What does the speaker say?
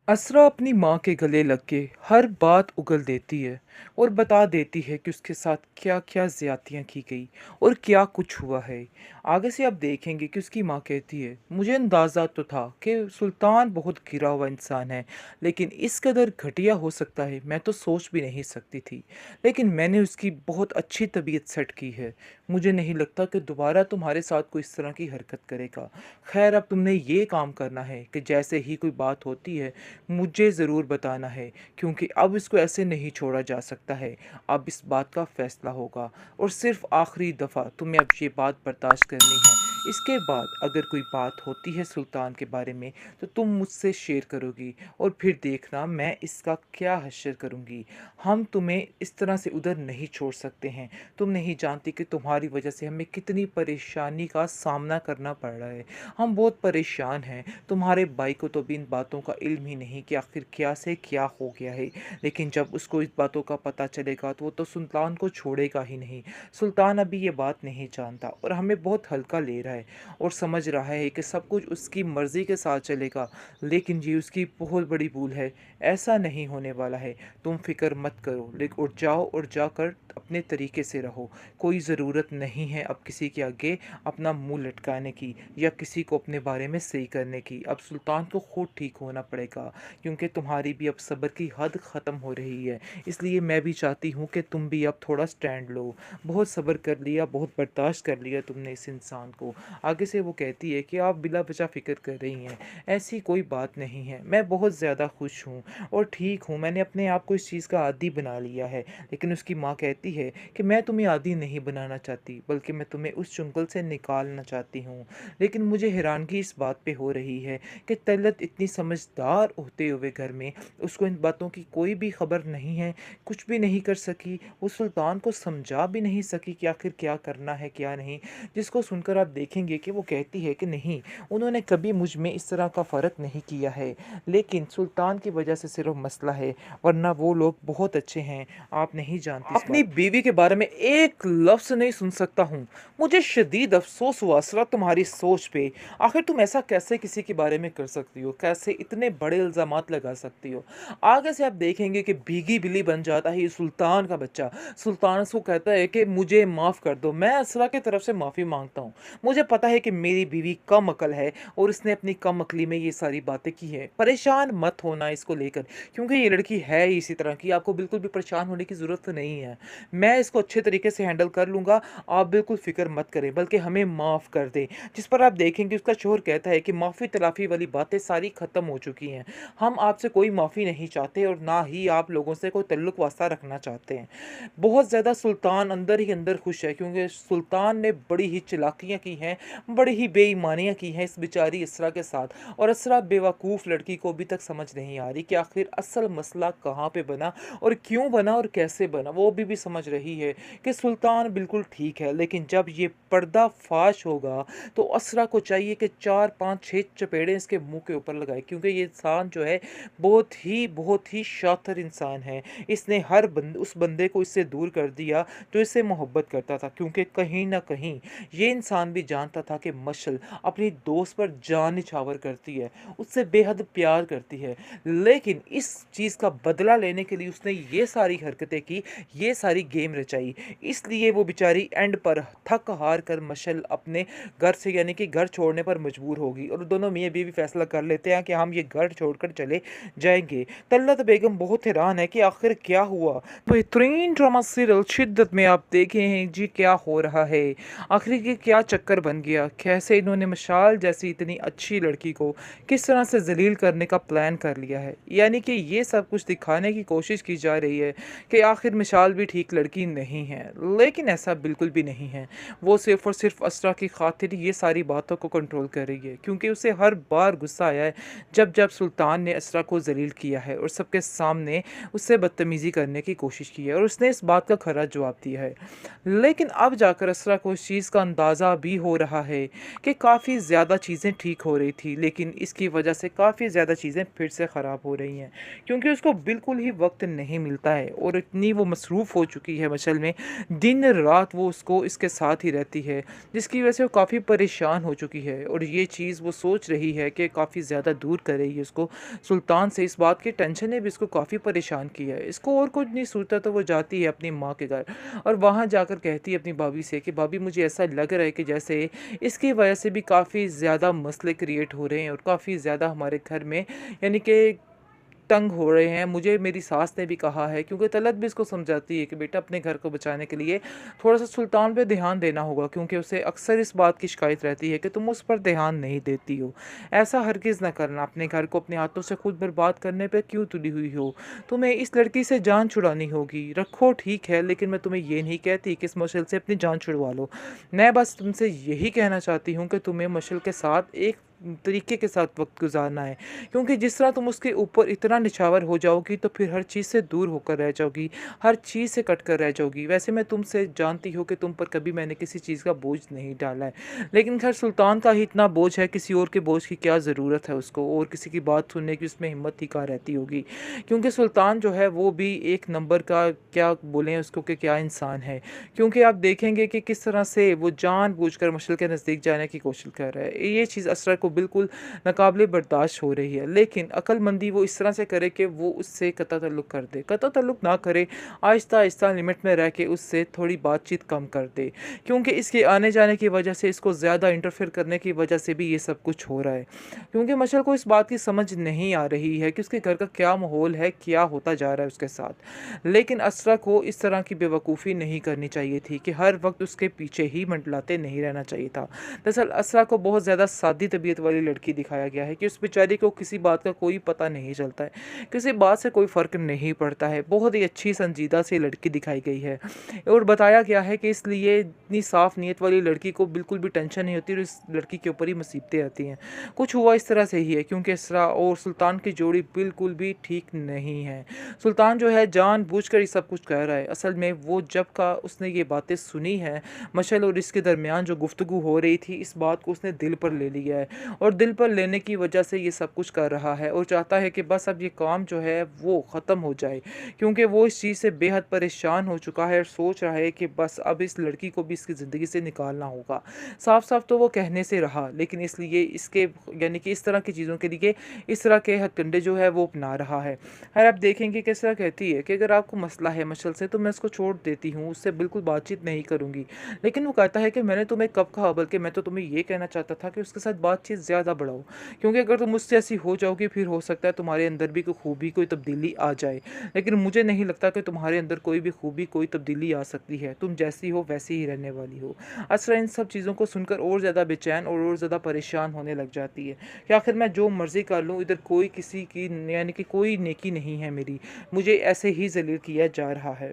असरा अपनी माँ के गले लग के हर बात उगल देती है और बता देती है कि उसके साथ क्या क्या ज़्यादतियाँ की गई और क्या कुछ हुआ है। आगे से आप देखेंगे कि उसकी माँ कहती है, मुझे अंदाज़ा तो था कि सुल्तान बहुत गिरा हुआ इंसान है, लेकिन इस कदर घटिया हो सकता है मैं तो सोच भी नहीं सकती थी। लेकिन मैंने उसकी बहुत अच्छी तबीयत सेट की है। मुझे नहीं लगता कि दोबारा तुम्हारे साथ कोई इस तरह की हरकत करेगा। खैर, अब तुमने ये काम करना है कि जैसे ही कोई बात होती है मुझे ज़रूर बताना है, क्योंकि अब इसको ऐसे नहीं छोड़ा जा सकता है। अब इस बात का फ़ैसला होगा और सिर्फ़ आखिरी दफ़ा तुम्हें अब ये बात बर्दाश्त करनी है। इसके बाद अगर कोई बात होती है सुल्तान के बारे में तो तुम मुझसे शेयर करोगी और फिर देखना मैं इसका क्या हश्र करूँगी। हम तुम्हें इस तरह से उधर नहीं छोड़ सकते हैं। तुम नहीं जानती कि तुम्हारी वजह से हमें कितनी परेशानी का सामना करना पड़ रहा है। हम बहुत परेशान हैं। तुम्हारे भाई को तो अभी इन बातों का इल्म ही नहीं कि आखिर क्या से क्या हो गया है, लेकिन जब उसको इस बातों का पता चलेगा तो वो तो सुल्तान को छोड़ेगा ही नहीं। सुल्तान अभी ये बात नहीं जानता और हमें बहुत हल्का ले रहा है और समझ रहा है कि सब कुछ उसकी मर्ज़ी के साथ चलेगा, लेकिन ये उसकी बहुत बड़ी भूल है। ऐसा नहीं होने वाला है। तुम फ़िक्र मत करो, लेकिन उठ जाओ और जाकर अपने तरीके से रहो। कोई ज़रूरत नहीं है अब किसी के आगे अपना मुंह लटकाने की या किसी को अपने बारे में सही करने की। अब सुल्तान को खुद ठीक होना पड़ेगा, क्योंकि तुम्हारी भी अब सब्र की हद ख़त्म हो रही है। इसलिए मैं भी चाहती हूँ कि तुम भी अब थोड़ा स्टैंड लो। बहुत सब्र कर लिया, बहुत बर्दाश्त कर लिया तुमने इस इंसान को। आगे से वो कहती है कि आप बिला वजह फ़िक्र कर रही हैं, ऐसी कोई बात नहीं है। मैं बहुत ज़्यादा खुश हूँ और ठीक हूँ। मैंने अपने आप को इस चीज़ का आदी बना लिया है। लेकिन उसकी माँ कहती है कि मैं तुम्हें आदी नहीं बनाना चाहती, बल्कि मैं तुम्हें उस चुंगल से निकालना चाहती हूँ। लेकिन मुझे हैरानगी इस बात पे हो रही है कि तलत इतनी समझदार होते हुए घर में उसको इन बातों की कोई भी खबर नहीं है, कुछ भी नहीं कर सकी। वो सुल्तान को समझा भी नहीं सकी कि आखिर क्या करना है क्या नहीं। जिसको सुनकर आप देखेंगे कि वो कहती है कि नहीं, उन्होंने कभी मुझ में इस तरह का फ़र्क नहीं किया है, लेकिन सुल्तान की वजह से सिर्फ मसला है, वरना वो लोग बहुत अच्छे हैं। आप नहीं जानती इस अपनी बीवी के बारे में एक लफ्ज़ नहीं सुन सकता हूँ। मुझे शदीद अफ़सोस हुआ असरा तुम्हारी सोच पे। आखिर तुम ऐसा कैसे किसी के बारे में कर सकती हो? कैसे इतने बड़े इल्ज़ामात लगा सकती हो? आगे से आप देखेंगे कि भीगी बिल्ली बन जाता है ये सुल्तान का बच्चा। सुल्तान उसको कहता है कि मुझे माफ़ कर दो। मैं असरा की तरफ से माफ़ी माँगता हूँ। मुझे पता है कि मेरी बीवी कम अकल है और इसने अपनी कम अकली में ये सारी बातें की हैं। परेशान मत होना इसको लेकर, क्योंकि ये लड़की है ही इसी तरह की। आपको बिल्कुल भी परेशान होने की ज़रूरत नहीं है। मैं इसको अच्छे तरीके से हैंडल कर लूँगा। आप बिल्कुल फ़िक्र मत करें, बल्कि हमें माफ़ कर दें। जिस पर आप देखेंगे उसका शौहर कहता है कि माफ़ी तलाफ़ी वाली बातें सारी ख़त्म हो चुकी हैं। हम आपसे कोई माफ़ी नहीं चाहते और ना ही आप लोगों से कोई तल्लुक़ वास्ता रखना चाहते हैं। बहुत ज़्यादा सुल्तान अंदर ही अंदर खुश है, क्योंकि सुल्तान ने बड़ी ही चालाकियाँ की हैं, बड़ी ही बेईमानियाँ की हैं इस बेचारी इसरा के साथ। और इसरा बेवकूफ़ लड़की को अभी तक समझ नहीं आ रही कि आखिर असल मसला कहाँ पे बना और क्यों बना और कैसे बना। वो अभी भी समझ रही है कि सुल्तान बिल्कुल ठीक है, लेकिन जब ये पर्दाफाश होगा तो असरा को चाहिए कि 4, 5, 6 चपेड़े इसके मुँह के ऊपर लगाए, क्योंकि ये इंसान जो है बहुत ही शातिर इंसान है। इसने हर उस बंदे को इससे दूर कर दिया जो इससे मोहब्बत करता था, क्योंकि कहीं न कहीं ये इंसान भी जानता था कि मशल अपनी दोस्त पर जान निछावर करती है, उससे बेहद प्यार करती है। लेकिन इस चीज़ का बदला लेने के लिए उसने ये सारी हरकतें की, ये सारी गेम रचाई। इसलिए वो बेचारी एंड पर थक हार कर मशल अपने घर से यानी कि घर छोड़ने पर मजबूर होगी और दोनों मियाँ बीवी फैसला कर लेते हैं कि हम ये घर छोड़कर चले जाएँगे। तलत बेगम बहुत हैरान है कि आखिर क्या हुआ? बेहतरीन ड्रामा सीरियल शिद्दत में आप देखे हैं जी क्या हो रहा है। आखिर ये क्या चक्कर बन गया? कैसे इन्होंने मशाल जैसी इतनी अच्छी लड़की को किस तरह से ज़लील करने का प्लान कर लिया है। यानी कि ये सब कुछ दिखाने की कोशिश की जा रही है कि आखिर मिसाल भी ठीक लड़की नहीं है, लेकिन ऐसा बिल्कुल भी नहीं है। वो सिर्फ़ और सिर्फ़ असरा की खातिर ये सारी बातों को कंट्रोल कर रही है, क्योंकि उसे हर बार गुस्सा आया है जब सुल्तान ने असरा को ज़लील किया है और सबके सामने उससे बदतमीज़ी करने की कोशिश की है और उसने इस बात का खरा जवाब दिया है। लेकिन अब जाकर असरा को इस चीज़ का अंदाज़ा भी हो रहा है कि काफ़ी ज़्यादा चीज़ें ठीक हो रही थी, लेकिन इसकी वजह से काफ़ी ज़्यादा चीज़ें फिर से ख़राब हो रही हैं, क्योंकि उसको बिल्कुल ही वक्त नहीं मिलता है और इतनी वो मसरूफ़ हो चुकी चुकी है मशल में। दिन रात वो उसको इसके साथ ही रहती है, जिसकी वजह से वो काफ़ी परेशान हो चुकी है और ये चीज़ वो सोच रही है कि काफ़ी ज़्यादा दूर करेगी उसको सुल्तान से। इस बात की टेंशन ने भी इसको काफ़ी परेशान किया है। इसको और कुछ नहीं सूझता तो वो जाती है अपनी माँ के घर और वहाँ जाकर कहती है अपनी भाभी से कि भाभी मुझे ऐसा लग रहा है कि जैसे इसकी वजह से भी काफ़ी ज़्यादा मसले क्रिएट हो रहे हैं और काफ़ी ज़्यादा हमारे घर में यानी कि तंग हो रहे हैं। मुझे मेरी सास ने भी कहा है, क्योंकि तलत भी इसको समझाती है कि बेटा अपने घर को बचाने के लिए थोड़ा-सा सुल्तान पे ध्यान देना होगा, क्योंकि उसे अक्सर इस बात की शिकायत रहती है कि तुम उस पर ध्यान नहीं देती हो। ऐसा हरगिज़ ना करना, अपने घर को अपने हाथों से खुद बर्बाद करने पे क्यों तुली हुई हो? तुम्हें इस लड़की से जान छुड़ानी होगी। रखो ठीक है, लेकिन मैं तुम्हें ये नहीं कहती कि इस मशल से अपनी जान छुड़वा लो। मैं बस तुमसे यही कहना चाहती हूँ कि तुम्हें मशल के साथ एक तरीके के साथ वक़्त गुज़ारना है। क्योंकि जिस तरह तुम उसके ऊपर इतना निछावर हो जाओगी तो फिर हर चीज़ से दूर होकर रह जाओगी, हर चीज़ से कट कर रह जाओगी। वैसे मैं तुमसे जानती हूँ कि तुम पर कभी मैंने किसी चीज़ का बोझ नहीं डाला है, लेकिन ख़ैर सुल्तान का ही इतना बोझ है, किसी और के बोझ की क्या ज़रूरत है उसको, और किसी की बात सुनने की उसमें हिम्मत ही कहाँ रहती होगी। क्योंकि सुल्तान जो है वो भी एक नंबर का, क्या बोलें उसको, कि क्या इंसान है। क्योंकि आप देखेंगे कि किस तरह से वो जानबूझकर मशल के नज़दीक जाने की कोशिश कर रहा है। ये चीज़ असरा को बिल्कुल नाकाबिले बर्दाश्त हो रही है, लेकिन अक्लमंदी वो इस तरह से करे कि वो उससे कता ताल्लुक़ कर दे। कता ताल्लुक़ ना करे, आहिस्ता-आहिस्ता लिमिट में रह के उससे थोड़ी बातचीत कम कर दे। क्योंकि इसके आने-जाने की वजह से, इसको ज़्यादा इंटरफेयर करने की वजह से भी ये सब कुछ हो रहा है। क्योंकि मशल को इस बात की समझ नहीं आ रही है कि उसके घर का क्या माहौल है, क्या होता जा रहा है उसके साथ। लेकिन असरा को इस तरह की बेवकूफ़ी नहीं करनी चाहिए थी कि हर वक़्त उसके पीछे ही मंडलाते नहीं रहना चाहिए था। दरअसल असरा को बहुत ज़्यादा सादी तबीयत वाली लड़की दिखाया गया है कि उस बेचारी को किसी बात का कोई पता नहीं चलता है, किसी बात से कोई फ़र्क नहीं पड़ता है। बहुत ही अच्छी संजीदा सी लड़की दिखाई गई है और बताया गया है कि इसलिए इतनी साफ़ नीयत वाली लड़की को बिल्कुल भी टेंशन नहीं होती और इस लड़की के ऊपर ही मुसीबतें आती हैं। कुछ हुआ इस तरह से ही है, क्योंकि इसरा और सुल्तान की जोड़ी बिल्कुल भी ठीक नहीं है। सुल्तान जो है जानबूझकर ये सब कुछ कर रहा है। असल में वो जब का उसने ये बातें सुनी हैं, मशल और इसके दरमियान जो गुफ्तगू हो रही थी, इस बात को उसने दिल पर ले लिया है और दिल पर लेने की वजह से ये सब कुछ कर रहा है और चाहता है कि बस अब ये काम जो है वो ख़त्म हो जाए। क्योंकि वो इस चीज़ से बेहद परेशान हो चुका है और सोच रहा है कि बस अब इस लड़की को भी इसकी ज़िंदगी से निकालना होगा। साफ-साफ तो वो कहने से रहा, लेकिन इसलिए इसके यानी कि इस तरह की चीज़ों के लिए इस तरह के हथकंडे जो है वो अपना रहा है। और आप देखेंगे किस तरह कहती है कि अगर आपको मसला है मशल से तो मैं उसको छोड़ देती हूँ, उससे बिल्कुल बातचीत नहीं करूँगी। लेकिन वो कहता है कि मैंने तुम्हें कब कहा, बल्कि मैं तो तुम्हें ये कहना चाहता था कि उसके साथ बातचीत ज़्यादा बढ़ाओ। क्योंकि अगर तुम मुझसे ऐसी हो जाओगी फिर हो सकता है तुम्हारे अंदर भी कोई खूबी, कोई तब्दीली आ जाए। लेकिन मुझे नहीं लगता कि तुम्हारे अंदर कोई भी खूबी, कोई तब्दीली आ सकती है। तुम जैसी हो वैसी ही रहने वाली हो। असरा इन सब चीज़ों को सुनकर और ज़्यादा बेचैन और ज़्यादा परेशान होने लग जाती है कि आखिर मैं जो मर्ज़ी कर लूँ, इधर कोई किसी की यानी कि कोई नेकी नहीं है मेरी। मुझे ऐसे ही ज़लील किया जा रहा है।